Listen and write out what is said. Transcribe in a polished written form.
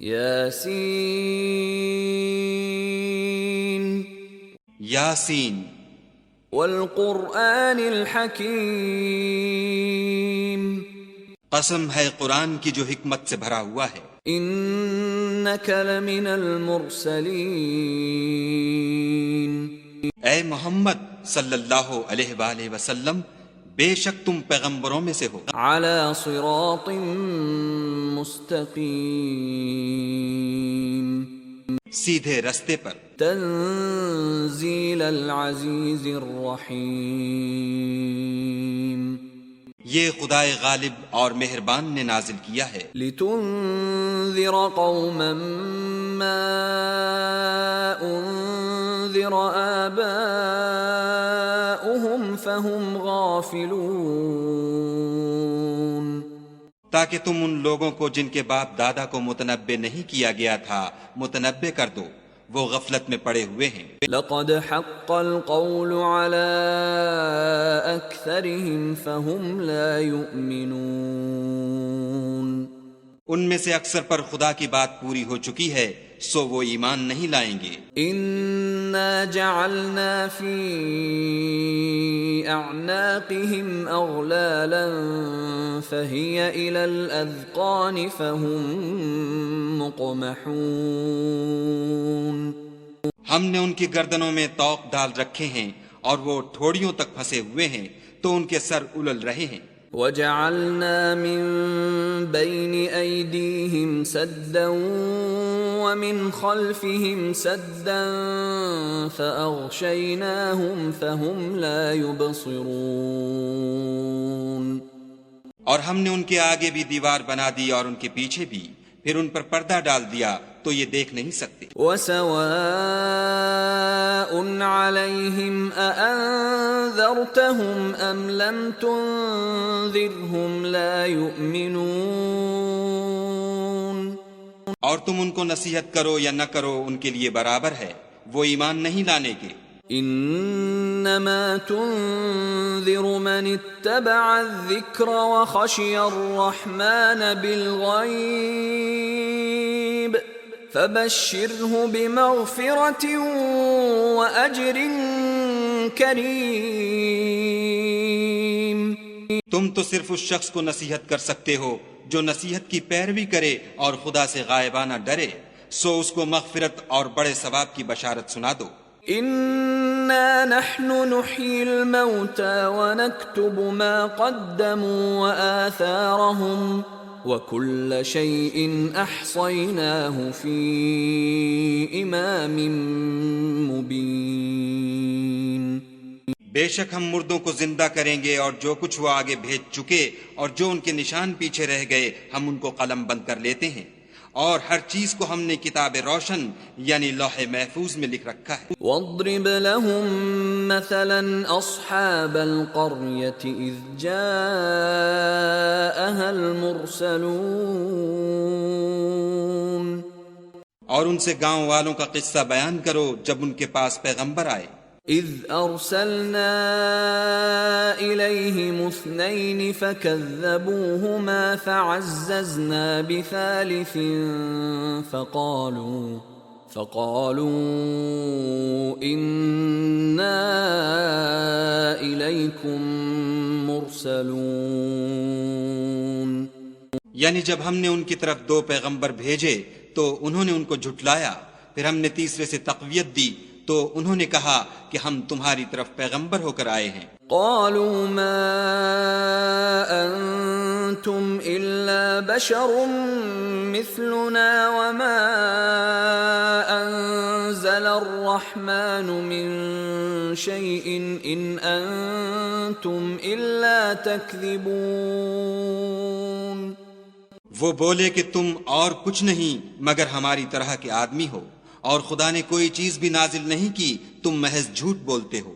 یاسین یاسین والقرآن الحکیم، قسم ہے قرآن کی جو حکمت سے بھرا ہوا ہے، انک لمن المرسلین، اے محمد صلی اللہ علیہ وآلہ وسلم بے شک تم پیغمبروں میں سے ہو، علی صراط مستقیم، سیدھے رستے پر، تنزیل العزیز الرحیم، یہ خدائے غالب اور مہربان نے نازل کیا ہے، لتنذر قوما ما انذر آباؤهم فهم غافلون، تاکہ تم ان لوگوں کو جن کے باپ دادا کو متنبع نہیں کیا گیا تھا متنبع کر دو، وہ غفلت میں پڑے ہوئے ہیں۔ لقد حق القول على اکثرهم فهم لا يؤمنون، ان میں سے اکثر پر خدا کی بات پوری ہو چکی ہے، سو وہ ایمان نہیں لائیں گے۔ انا جعلنا في اعناقهم اغلالا فهي الى الاذقان فهم مقمحون، ہم نے ان کی گردنوں میں طوق ڈال رکھے ہیں اور وہ ٹھوڑیوں تک پھنسے ہوئے ہیں تو ان کے سر الل رہے ہیں۔ وجعلنا من بين أيديهم سدا ومن خلفهم سدا فأغشيناهم فهم لا يبصرون، اور ہم نے ان کے آگے بھی دیوار بنا دی اور ان کے پیچھے بھی، پھر ان پر پردہ ڈال دیا تو یہ دیکھ نہیں سکتے۔ وسواء عليهم أأنذرتهم أم لم تنذرهم لا يؤمنون، اور تم ان کو نصیحت کرو یا نہ کرو ان کے لیے برابر ہے، وہ ایمان نہیں لانے کے۔ انما تنذر من اتبع الذکر وخشی الرحمن بالغیب فبشرہ بمغفرۃ واجر کریم، تم تو صرف اس شخص کو نصیحت کر سکتے ہو جو نصیحت کی پیروی کرے اور خدا سے غائبانہ ڈرے، سو اس کو مغفرت اور بڑے ثواب کی بشارت سنا دو۔ انا نحن نحيي الموتى ونكتب ما قدموا وآثارهم وكل شيء احصيناه في امام مبين، بے شک ہم مردوں کو زندہ کریں گے اور جو کچھ وہ آگے بھیج چکے اور جو ان کے نشان پیچھے رہ گئے ہم ان کو قلم بند کر لیتے ہیں، اور ہر چیز کو ہم نے کتاب روشن یعنی لوح محفوظ میں لکھ رکھا ہے۔ واضرب لهم مثلا اصحاب القرية اذ جاءها المرسلون، اور ان سے گاؤں والوں کا قصہ بیان کرو جب ان کے پاس پیغمبر آئے۔ اذ ارسلنا الیہم اثنین فکذبوہما فعززنا بثالث فقالوا انا الیکم مرسلون، یعنی جب ہم نے ان کی طرف دو پیغمبر بھیجے تو انہوں نے ان کو جھٹلایا، پھر ہم نے تیسرے سے تقویت دی تو انہوں نے کہا کہ ہم تمہاری طرف پیغمبر ہو کر آئے ہیں۔ قالوا ما انتم الا بشر مثلنا وما انزل الرحمن من شيء ان انتم الا تكذبون، وہ بولے کہ تم اور کچھ نہیں مگر ہماری طرح کے آدمی ہو، اور خدا نے کوئی چیز بھی نازل نہیں کی، تم محض جھوٹ بولتے ہو۔